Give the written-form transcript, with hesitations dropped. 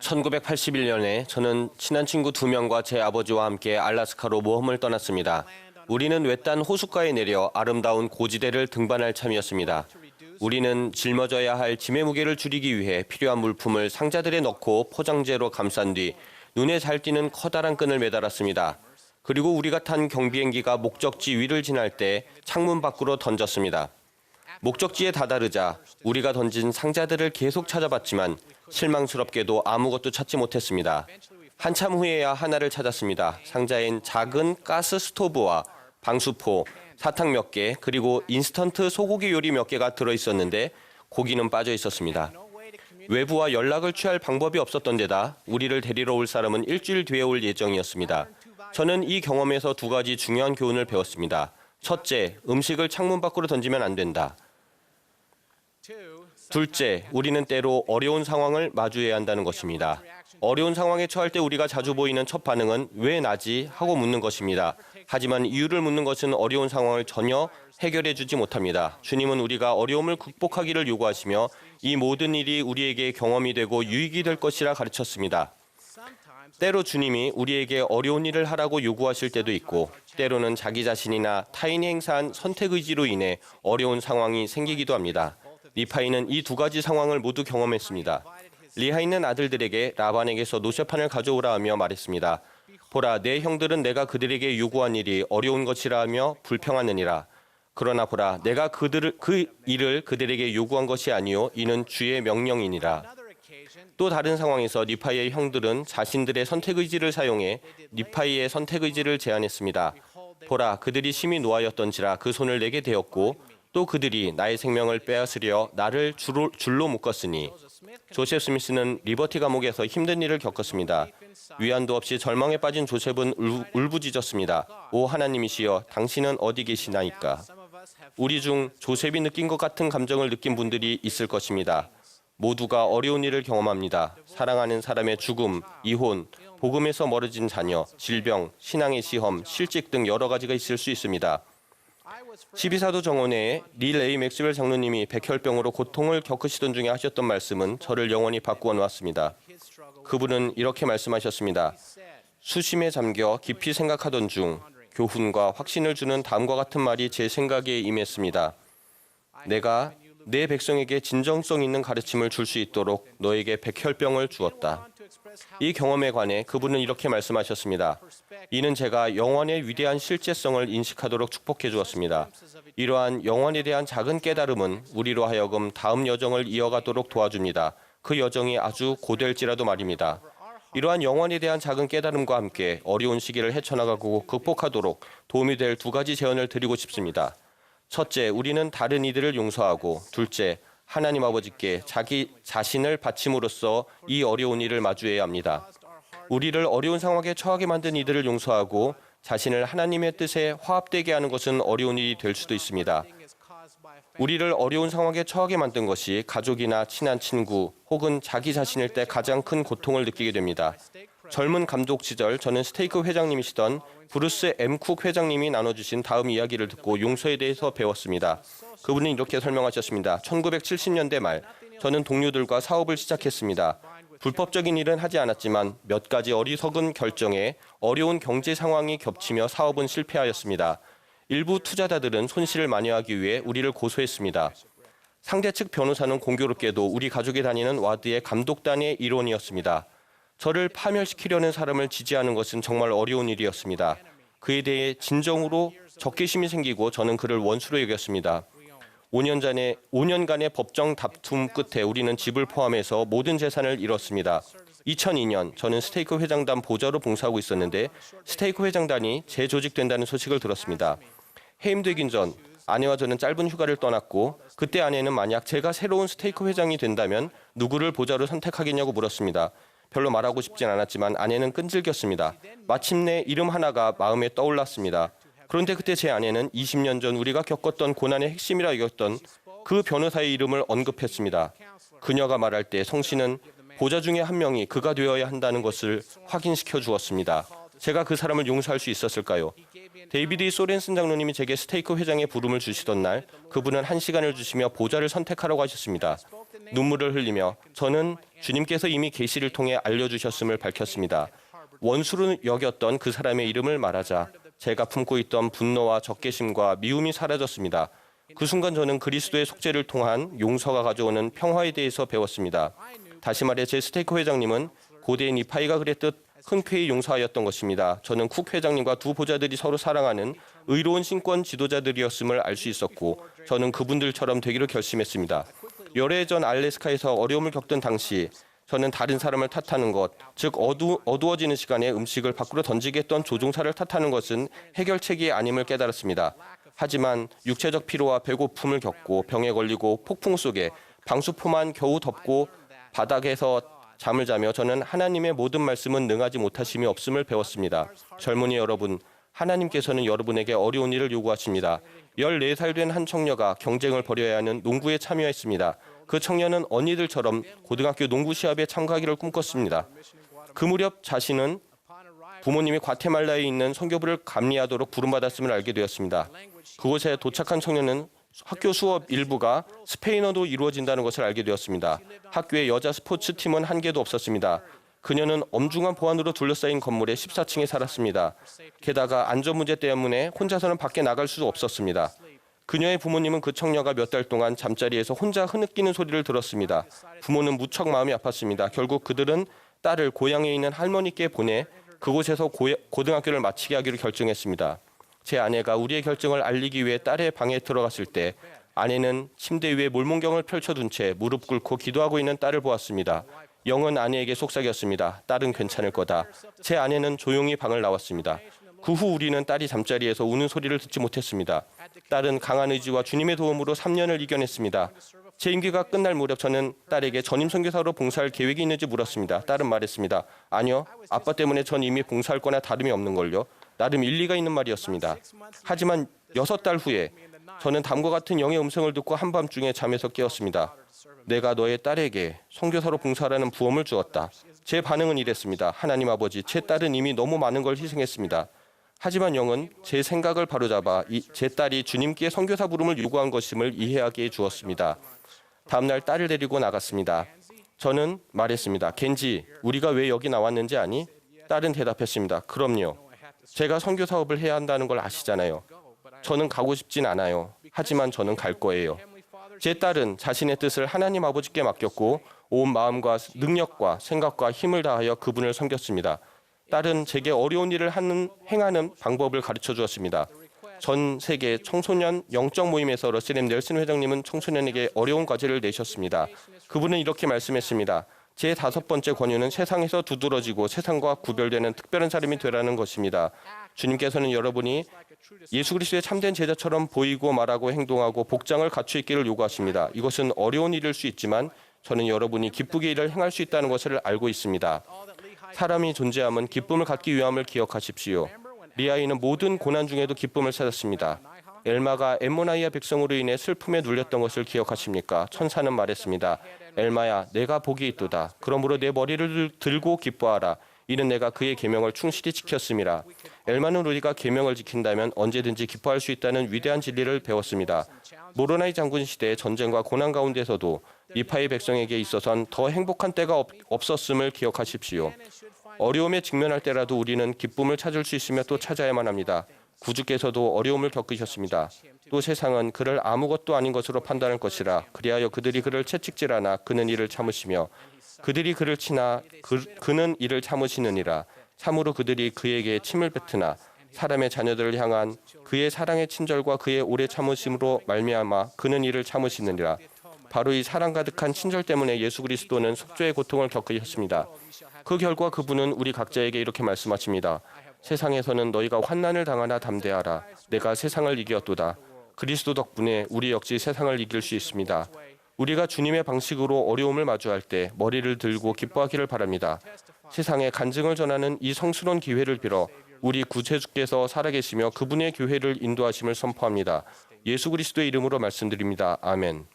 1981년에 저는 친한 친구 2명과 제 아버지와 함께 알래스카로 모험을 떠났습니다. 우리는 외딴 호숫가에 내려 아름다운 고지대를 등반할 참이었습니다. 우리는 짊어져야 할 짐의 무게를 줄이기 위해 필요한 물품을 상자들에 넣고 포장재로 감싼 뒤 눈에 잘 띄는 커다란 끈을 매달았습니다. 그리고 우리가 탄 경비행기가 목적지 위를 지날 때 창문 밖으로 던졌습니다. 목적지에 다다르자 우리가 던진 상자들을 계속 찾아봤지만 실망스럽게도 아무것도 찾지 못했습니다. 한참 후에야 하나를 찾았습니다. 상자엔 작은 가스 스토브와 방수포, 사탕 몇 개, 그리고 인스턴트 소고기 요리 몇 개가 들어있었는데 고기는 빠져 있었습니다. 외부와 연락을 취할 방법이 없었던 데다 우리를 데리러 올 사람은 일주일 뒤에 올 예정이었습니다. 저는 이 경험에서 2가지 중요한 교훈을 배웠습니다. 첫째, 음식을 창문 밖으로 던지면 안 된다. 둘째, 우리는 때로 어려운 상황을 마주해야 한다는 것입니다. 어려운 상황에 처할 때 우리가 자주 보이는 첫 반응은 왜 나지? 하고 묻는 것입니다. 하지만 이유를 묻는 것은 어려운 상황을 전혀 해결해 주지 못합니다. 주님은 우리가 어려움을 극복하기를 요구하시며 이 모든 일이 우리에게 경험이 되고 유익이 될 것이라 가르쳤습니다. 때로 주님이 우리에게 어려운 일을 하라고 요구하실 때도 있고 때로는 자기 자신이나 타인이 행사한 선택 의지로 인해 어려운 상황이 생기기도 합니다. 리파이는 이 2가지 상황을 모두 경험했습니다. 리하이는 아들들에게 라반에게서 노새판을 가져오라 하며 말했습니다. 보라, 내 형들은 내가 그들에게 요구한 일이 어려운 것이라 하며 불평하느니라. 그러나 보라, 내가 그 일을 그들에게 요구한 것이 아니요 이는 주의 명령이니라. 또 다른 상황에서 리파이의 형들은 자신들의 선택 의지를 사용해 리파이의 선택 의지를 제안했습니다. 보라, 그들이 심히 노하였던지라 그 손을 내게 대었고 또 그들이 나의 생명을 빼앗으려 나를 줄로 묶었으니. 조셉 스미스는 리버티 감옥에서 힘든 일을 겪었습니다. 위안도 없이 절망에 빠진 조셉은 울부짖었습니다. 오 하나님이시여, 당신은 어디 계시나이까? 우리 중 조셉이 느낀 것 같은 감정을 느낀 분들이 있을 것입니다. 모두가 어려운 일을 경험합니다. 사랑하는 사람의 죽음, 이혼, 복음에서 멀어진 자녀, 질병, 신앙의 시험, 실직 등 여러 가지가 있을 수 있습니다. 12사도 정원회의 릴 A 맥스웰 장로님이 백혈병으로 고통을 겪으시던 중에 하셨던 말씀은 저를 영원히 바꾸어 놓았습니다. 그분은 이렇게 말씀하셨습니다. 수심에 잠겨 깊이 생각하던 중 교훈과 확신을 주는 다음과 같은 말이 제 생각에 임했습니다. 내가 내 백성에게 진정성 있는 가르침을 줄 수 있도록 너에게 백혈병을 주었다. 이 경험에 관해 그분은 이렇게 말씀하셨습니다. 이는 제가 영원의 위대한 실제성을 인식하도록 축복해 주었습니다. 이러한 영원에 대한 작은 깨달음은 우리로 하여금 다음 여정을 이어가도록 도와줍니다. 그 여정이 아주 고될지라도 말입니다. 이러한 영원에 대한 작은 깨달음과 함께 어려운 시기를 헤쳐나가고 극복하도록 도움이 될 2가지 제언을 드리고 싶습니다. 첫째, 우리는 다른 이들을 용서하고 둘째, 하나님 아버지께 자기 자신을 바침으로써 이 어려운 일을 마주해야 합니다. 우리를 어려운 상황에 처하게 만든 이들을 용서하고 자신을 하나님의 뜻에 화합되게 하는 것은 어려운 일이 될 수도 있습니다. 우리를 어려운 상황에 처하게 만든 것이 가족이나 친한 친구 혹은 자기 자신일 때 가장 큰 고통을 느끼게 됩니다. 젊은 감독 시절 저는 스테이크 회장님이시던 브루스 M. 쿡 회장님이 나눠주신 다음 이야기를 듣고 용서에 대해서 배웠습니다. 그분은 이렇게 설명하셨습니다. 1970년대 말 저는 동료들과 사업을 시작했습니다. 불법적인 일은 하지 않았지만 몇 가지 어리석은 결정에 어려운 경제 상황이 겹치며 사업은 실패하였습니다. 일부 투자자들은 손실을 만회하기 위해 우리를 고소했습니다. 상대 측 변호사는 공교롭게도 우리 가족이 다니는 와드의 감독단의 일원이었습니다. 저를 파멸시키려는 사람을 지지하는 것은 정말 어려운 일이었습니다. 그에 대해 진정으로 적개심이 생기고 저는 그를 원수로 여겼습니다. 5년간의 법정 다툼 끝에 우리는 집을 포함해서 모든 재산을 잃었습니다. 2002년 저는 스테이크 회장단 보좌로 봉사하고 있었는데 스테이크 회장단이 재조직된다는 소식을 들었습니다. 해임되긴 전 아내와 저는 짧은 휴가를 떠났고 그때 아내는 만약 제가 새로운 스테이크 회장이 된다면 누구를 보좌로 선택하겠냐고 물었습니다. 별로 말하고 싶진 않았지만 아내는 끈질겼습니다. 마침내 이름 하나가 마음에 떠올랐습니다. 그런데 그때 제 아내는 20년 전 우리가 겪었던 고난의 핵심이라 여겼던 그 변호사의 이름을 언급했습니다. 그녀가 말할 때 성씨는 보좌 중에 한 명이 그가 되어야 한다는 것을 확인시켜 주었습니다. 제가 그 사람을 용서할 수 있었을까요? 데이비드 E. 소렌슨 장로님이 제게 스테이크 회장의 부름을 주시던 날 그분은 1시간을 주시며 보좌를 선택하라고 하셨습니다. 눈물을 흘리며 저는 주님께서 이미 계시를 통해 알려주셨음을 밝혔습니다. 원수로 여겼던 그 사람의 이름을 말하자 제가 품고 있던 분노와 적개심과 미움이 사라졌습니다. 그 순간 저는 그리스도의 속죄를 통한 용서가 가져오는 평화에 대해서 배웠습니다. 다시 말해 제 스테이크 회장님은 고대 니파이가 그랬듯 흔쾌히 용서하였던 것입니다. 저는 쿡 회장님과 두 보자들이 서로 사랑하는 의로운 신권 지도자들이었음을 알 수 있었고 저는 그분들처럼 되기로 결심했습니다. 열해 전 알래스카에서 어려움을 겪던 당시 저는 다른 사람을 탓하는 것, 즉 어두워지는 시간에 음식을 밖으로 던지게 했던 조종사를 탓하는 것은 해결책이 아님을 깨달았습니다. 하지만 육체적 피로와 배고픔을 겪고 병에 걸리고 폭풍 속에 방수포만 겨우 덮고 바닥에서 잠을 자며 저는 하나님의 모든 말씀은 능하지 못하심이 없음을 배웠습니다. 젊은이 여러분, 하나님께서는 여러분에게 어려운 일을 요구하십니다. 14살 된 한 청녀가 경쟁을 벌여야 하는 농구에 참여했습니다. 그 청년은 언니들처럼 고등학교 농구 시합에 참가하기를 꿈꿨습니다. 그 무렵 자신은 부모님이 과테말라에 있는 선교부를 감리하도록 부름받았음을 알게 되었습니다. 그곳에 도착한 청년은 학교 수업 일부가 스페인어로 이루어진다는 것을 알게 되었습니다. 학교에 여자 스포츠 팀은 한 개도 없었습니다. 그녀는 엄중한 보안으로 둘러싸인 건물의 14층에 살았습니다. 게다가 안전 문제 때문에 혼자서는 밖에 나갈 수 없었습니다. 그녀의 부모님은 그 청녀가 몇 달 동안 잠자리에서 혼자 흐느끼는 소리를 들었습니다. 부모는 무척 마음이 아팠습니다. 결국 그들은 딸을 고향에 있는 할머니께 보내 그곳에서 고등학교를 마치게 하기로 결정했습니다. 제 아내가 우리의 결정을 알리기 위해 딸의 방에 들어갔을 때 아내는 침대 위에 몰몬경을 펼쳐둔 채 무릎 꿇고 기도하고 있는 딸을 보았습니다. 영은 아내에게 속삭였습니다. 딸은 괜찮을 거다. 제 아내는 조용히 방을 나왔습니다. 그 후 우리는 딸이 잠자리에서 우는 소리를 듣지 못했습니다. 딸은 강한 의지와 주님의 도움으로 3년을 이겨냈습니다. 제 임기가 끝날 무렵 저는 딸에게 전임 선교사로 봉사할 계획이 있는지 물었습니다. 딸은 말했습니다. 아니요, 아빠 때문에 전 이미 봉사할 거나 다름이 없는 걸요. 나름 일리가 있는 말이었습니다. 하지만 6달 후에 저는 다음과 같은 영의 음성을 듣고 한밤중에 잠에서 깨었습니다. 내가 너의 딸에게 선교사로 봉사하라는 부험을 주었다. 제 반응은 이랬습니다. 하나님 아버지, 제 딸은 이미 너무 많은 걸 희생했습니다. 하지만 영은 제 생각을 바로잡아 제 딸이 주님께 선교사 부름을 요구한 것임을 이해하게 해주었습니다. 다음 날 딸을 데리고 나갔습니다. 저는 말했습니다. 겐지, 우리가 왜 여기 나왔는지 아니? 딸은 대답했습니다. 그럼요. 제가 선교 사업을 해야 한다는 걸 아시잖아요. 저는 가고 싶진 않아요. 하지만 저는 갈 거예요. 제 딸은 자신의 뜻을 하나님 아버지께 맡겼고 온 마음과 능력과 생각과 힘을 다하여 그분을 섬겼습니다. 딸은 제게 어려운 일을 행하는 방법을 가르쳐 주었습니다. 전 세계 청소년 영적 모임에서 러셀 넬슨 회장님은 청소년에게 어려운 과제를 내셨습니다. 그분은 이렇게 말씀했습니다. 제 5번째 권유는 세상에서 두드러지고 세상과 구별되는 특별한 사람이 되라는 것입니다. 주님께서는 여러분이 예수 그리스도의 참된 제자처럼 보이고 말하고 행동하고 복장을 갖추어 있기를 요구하십니다. 이것은 어려운 일일 수 있지만 저는 여러분이 기쁘게 일을 행할 수 있다는 것을 알고 있습니다. 사람이 존재함은 기쁨을 갖기 위함을 기억하십시오. 리아이는 모든 고난 중에도 기쁨을 찾았습니다. 엘마가 엠모나이아 백성으로 인해 슬픔에 눌렸던 것을 기억하십니까? 천사는 말했습니다. 엘마야, 내가 복이 있도다. 그러므로 내 머리를 들고 기뻐하라. 이는 내가 그의 계명을 충실히 지켰음이라. 엘마는 우리가 계명을 지킨다면 언제든지 기뻐할 수 있다는 위대한 진리를 배웠습니다. 모로나이 장군 시대의 전쟁과 고난 가운데서도 니파의 백성에게 있어선 더 행복한 때가 없었음을 기억하십시오. 어려움에 직면할 때라도 우리는 기쁨을 찾을 수 있으며 또 찾아야만 합니다. 구주께서도 어려움을 겪으셨습니다. 또 세상은 그를 아무것도 아닌 것으로 판단할 것이라. 그리하여 그들이 그를 채찍질하나 그는 이를 참으시며 그들이 그를 치나 그는 이를 참으시느니라. 참으로 그들이 그에게 침을 뱉으나 사람의 자녀들을 향한 그의 사랑의 친절과 그의 오래 참으심으로 말미암아 그는 이를 참으시느니라. 바로 이 사랑 가득한 친절 때문에 예수 그리스도는 속죄의 고통을 겪으셨습니다. 그 결과 그분은 우리 각자에게 이렇게 말씀하십니다. 세상에서는 너희가 환난을 당하나 담대하라. 내가 세상을 이겼도다. 그리스도 덕분에 우리 역시 세상을 이길 수 있습니다. 우리가 주님의 방식으로 어려움을 마주할 때 머리를 들고 기뻐하기를 바랍니다. 세상에 간증을 전하는 이 성스러운 기회를 빌어 우리 구세주께서 살아계시며 그분의 교회를 인도하심을 선포합니다. 예수 그리스도의 이름으로 말씀드립니다. 아멘.